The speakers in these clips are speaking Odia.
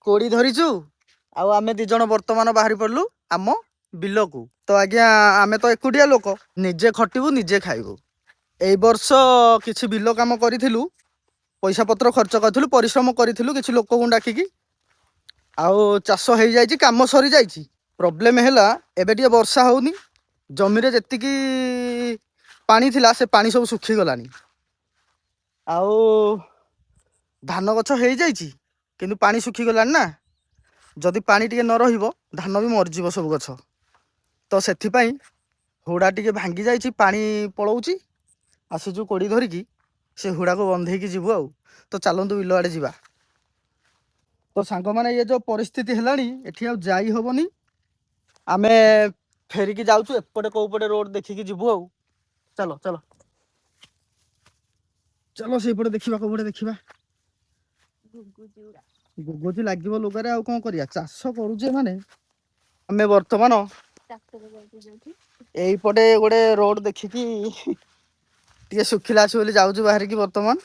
କୋଡ଼ି ଧରିଛୁ ଆଉ ଆମେ ଦି ଜଣ ବର୍ତ୍ତମାନ ବାହାରି ପଡ଼ିଲୁ ଆମ ବିଲକୁ। ତ ଆଜ୍ଞା ଆମେ ତ ଏକୁଟିଆ ଲୋକ, ନିଜେ ଖଟିବୁ ନିଜେ ଖାଇବୁ। ଏଇ ବର୍ଷ କିଛି ବିଲ କାମ କରିଥିଲୁ, ପଇସା ପତ୍ର ଖର୍ଚ୍ଚ କରିଥିଲୁ, ପରିଶ୍ରମ କରିଥିଲୁ କିଛି ଲୋକଙ୍କୁ ଡାକିକି। ଆଉ ଚାଷ ହେଇଯାଇଛି, କାମ ସରିଯାଇଛି। ପ୍ରୋବ୍ଲେମ ହେଲା ଏବେ ଟିକେ ବର୍ଷା ହଉନି, ଜମିରେ ଯେତିକି ପାଣି ଥିଲା ସେ ପାଣି ସବୁ ଶୁଖିଗଲାଣି। ଆଉ ଧାନ ଗଛ ହେଇଯାଇଛି କିନ୍ତୁ ପାଣି ଶୁଖିଗଲାଣି ନା, ଯଦି ପାଣି ଟିକେ ନ ରହିବ ଧାନ ବି ମରିଯିବ ସବୁ ଗଛ। ତ ସେଥିପାଇଁ ହୁଡ଼ା ଟିକେ ଭାଙ୍ଗି ଯାଇଛି, ପାଣି ପଳଉଛି। ଆସିଛୁ କୋଡ଼ି ଧରିକି ସେ ହୁଡ଼ାକୁ ବନ୍ଧେଇକି ଯିବୁ ଆଉ। ତ ଚାଲନ୍ତୁ ବିଲ ଆଡ଼େ ଯିବା। ତ ସାଙ୍ଗମାନେ ଇଏ ଯେଉଁ ପରିସ୍ଥିତି ହେଲାଣି ଏଠି ଆଉ ଯାଇ ହବନି, ଆମେ ଫେରିକି ଯାଉଛୁ ଏପଟେ କୋଉ ପଟେ ରୋଡ଼ ଦେଖିକି ଯିବୁ ଆଉ। ଚାଲ ଚାଲ ଚାଲ ସେଇପଟେ ଦେଖିବା, କୋଉ ପଟେ ଦେଖିବା। ଗୁଗୁଚି ଲାଗିବ ଲୁଗାରେ, ଆଉ କଣ କରିବା, ଚାଷ କରୁଛେ ମାନେ। ଆମେ ବର୍ତ୍ତମାନ ଏଇପଟେ ଗୋଟେ ରୋଡ଼ ଦେଖିକି ଟିକେ ଶୁଖିଲା ଅଛି ବୋଲି ଯାଉଛୁ ବାହାରିକି ବର୍ତ୍ତମାନ।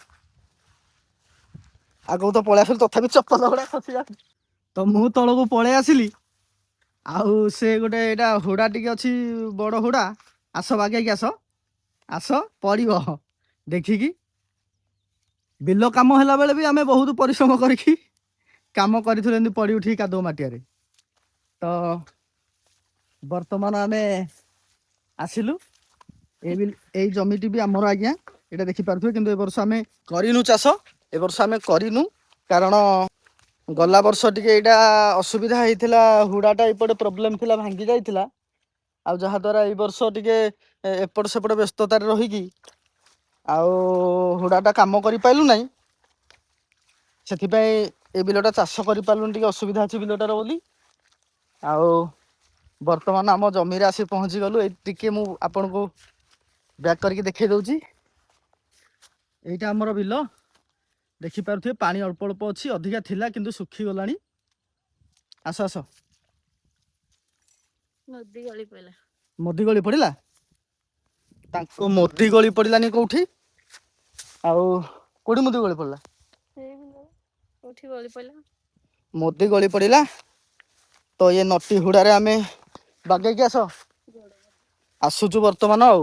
ଆଗକୁ ତ ପଳେଇ ଆସିଲି, ତଥାପି ଚପଲ ଗୁଡ଼ା ଖସି ଯାଉଛି। ତ ମୁଁ ତଳକୁ ପଳେଇ ଆସିଲି। ଆଉ ସେ ଗୋଟେ ଏଇଟା ହୁଡ଼ା ଟିକେ ଅଛି, ବଡ଼ ହୁଡ଼ା। ଆସ ବାଗେଇକି ଆସ, ଆସ ପଡ଼ିବ ଦେଖିକି। ବିଲ କାମ ହେଲା ବେଳେ ବି ଆମେ ବହୁତ ପରିଶ୍ରମ କରିକି କାମ କରିଥିଲୁ, ଏମିତି ପଡ଼ି ଉଠିକି କାଦୁଅ ମାଟିଆରେ। ତ ବର୍ତ୍ତମାନ ଆମେ ଆସିଲୁ। ଏଇ ଜମିଟି ବି ଆମର ଆଜ୍ଞା, ଏଇଟା ଦେଖିପାରୁଥିବେ। କିନ୍ତୁ ଏ ବର୍ଷ ଆମେ କରିନୁ ଚାଷ, ଏ ବର୍ଷ ଆମେ କରିନୁ କାରଣ ଗଲା ବର୍ଷ ଟିକେ ଏଇଟା ଅସୁବିଧା ହେଇଥିଲା, ହୁଡ଼ାଟା ଏପଟେ ପ୍ରୋବ୍ଲେମ ଥିଲା, ଭାଙ୍ଗି ଯାଇଥିଲା। ଆଉ ଯାହାଦ୍ୱାରା ଏଇ ବର୍ଷ ଟିକେ ଏପଟ ସେପଟ ବ୍ୟସ୍ତତାରେ ରହିକି ଆଉ ହୁଡ଼ାଟା କାମ କରିପାରିଲୁ ନାହିଁ। ସେଥିପାଇଁ ଏ ବିଲଟା ଚାଷ କରିପାରିଲୁନି, ଟିକେ ଅସୁବିଧା ଅଛି ବିଲଟାର ବୋଲି। ଆଉ ବର୍ତ୍ତମାନ ଆମ ଜମିରେ ଆସି ପହଞ୍ଚିଗଲୁ। ଏଇ ଟିକେ ମୁଁ ଆପଣଙ୍କୁ ବ୍ୟାକ୍ କରିକି ଦେଖେଇ ଦଉଛି। ଏଇଟା ଆମର ବିଲ, ଦେଖିପାରୁଥିବେ। ପାଣି ଅଳ୍ପ ଅଳ୍ପ ଅଛି, ଅଧିକା ଥିଲା କିନ୍ତୁ ଶୁଖିଗଲାଣି। ଆସ ଆସ। ମୋଦି ଗଳି ପଡ଼ିଲା, ତାଙ୍କ ମୋଦି ଗଳି ପଡ଼ିଲାନି କୋଉଠି। ଆଉ କୋଉଠି ମୋଦି ଗଳି ପଡ଼ିଲା? ମୋଦି ଗଳି ପଡ଼ିଲା। ତ ଇଏ ନଟି ହୁଡ଼ାରେ ଆମେ ବାଗେଇକି ଆସ ଆସୁଛୁ ବର୍ତ୍ତମାନ ଆଉ।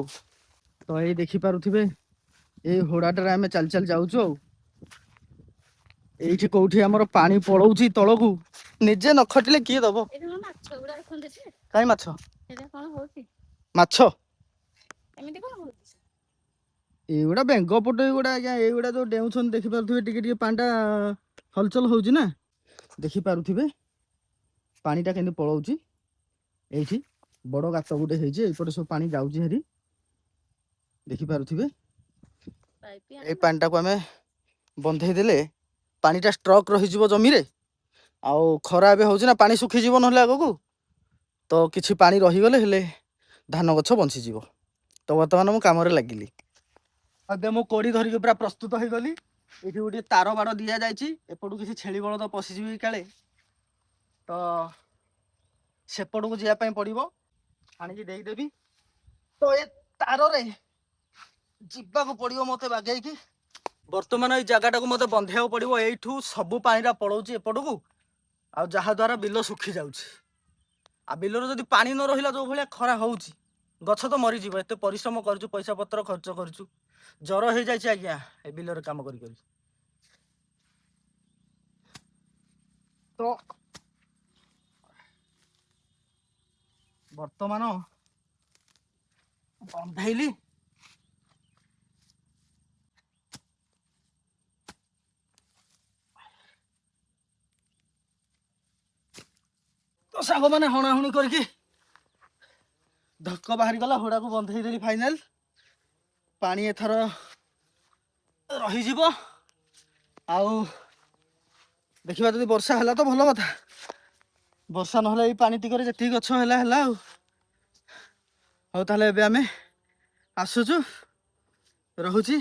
ତ ଏଇ ଦେଖିପାରୁଥିବେ, ଏଇ ହୁଡ଼ାଟାରେ ଆମେ ଚାଲି ଚାଲି ଯାଉଛୁ ଆଉ। ଏଇଠି କୋଉଠି ଆମର ପାଣି ପଳଉଛି ତଳକୁ, ନିଜେ ନ ଖଟିଲେ କିଏ ଦବ? କାଇଁ ମାଛ? ମାଛ ଏଇଗୁଡ଼ା ବେଙ୍ଗ ପଟ, ଏଇଗୁଡ଼ା ଆଜ୍ଞା, ଏଇଗୁଡ଼ା ଯୋଉ ଡେଉଁଛନ୍ତି ଦେଖିପାରୁଥିବେ। ଟିକେ ଟିକେ ପାଣିଟା ହଲଚଲ ହଉଛି ନା, ଦେଖିପାରୁଥିବେ ପାଣିଟା କେମିତି ପଳଉଛି। ଏଇଠି ବଡ଼ ଗାତ ଗୋଟେ ହେଇଛି, ଏଇପଟେ ସବୁ ପାଣି ଯାଉଛି ହେରି, ଦେଖିପାରୁଥିବେ। ଏଇ ପାଣିଟାକୁ ଆମେ ବନ୍ଧେଇ ଦେଲେ ପାଣିଟା ଷ୍ଟ୍ରକ୍ ରହିଯିବ ଜମିରେ। ଆଉ ଖରା ଏବେ ହଉଛି ନା, ପାଣି ଶୁଖିଯିବ ନହେଲେ ଆଗକୁ। ତ କିଛି ପାଣି ରହିଗଲେ ହେଲେ ଧାନ ଗଛ ବଞ୍ଚିଯିବ। ତ ବର୍ତ୍ତମାନ ମୁଁ କାମରେ ଲାଗିଲି। ଏବେ ମୁଁ କୋଡ଼ି ଧରିକି ପୁରା ପ୍ରସ୍ତୁତ ହେଇଗଲି। ଏଇଠି ଗୋଟେ ତାର ବାଡ଼ ଦିଆଯାଇଛି, ଏପଟୁ କିଛି ଛେଳି ବଳଦ ପଶିଯିବି କାଳେ, ତ ସେପଟକୁ ଯିବା ପାଇଁ ପଡ଼ିବ। ଆଣିକି ଦେଇଦେବି। ତ ଏ ତାରରେ ଯିବାକୁ ପଡ଼ିବ ମତେ ବାଗେଇକି। ବର୍ତ୍ତମାନ ଏଇ ଜାଗାଟାକୁ ମତେ ବନ୍ଧେଇବାକୁ ପଡ଼ିବ। ଏଇଠୁ ସବୁ ପାଣିଟା ପଳଉଛି ଏପଟକୁ, ଆଉ ଯାହାଦ୍ୱାରା ବିଲ ଶୁଖି ଯାଉଛି। ଆଉ ବିଲରେ ଯଦି ପାଣି ନ ରହିଲା, ଯୋଉ ଭଳିଆ ଖରା ହଉଛି, ଗଛ ତ ମରିଯିବ। ଏତେ ପରିଶ୍ରମ କରୁଛୁ, ପଇସା ପତ୍ର ଖର୍ଚ୍ଚ କରୁଛୁ, ଜ୍ୱର ହେଇଯାଇଛି ଆଜ୍ଞା ଏ ବିଲରେ କାମ କରି କରି। ତ ବର୍ତ୍ତମାନ ବନ୍ଧେଇଲି। ତ ସାଙ୍ଗମାନେ ହଣାହୁଣି କରିକି ଧକ୍କ ବାହାରିଗଲା, ହୁଡ଼ାକୁ ବନ୍ଧେଇ ଦେଲି ଫାଇନାଲ। ପାଣି ଏଥର ରହିଯିବ। ଆଉ ଦେଖିବା, ଯଦି ବର୍ଷା ହେଲା ତ ଭଲ କଥା, ବର୍ଷା ନହେଲେ ଏଇ ପାଣି ଟିକରେ ଯେତିକି ଗଛ ହେଲା ହେଲା ଆଉ। ହଉ ତାହେଲେ ଏବେ ଆମେ ଆସୁଛୁ, ରହୁଛି।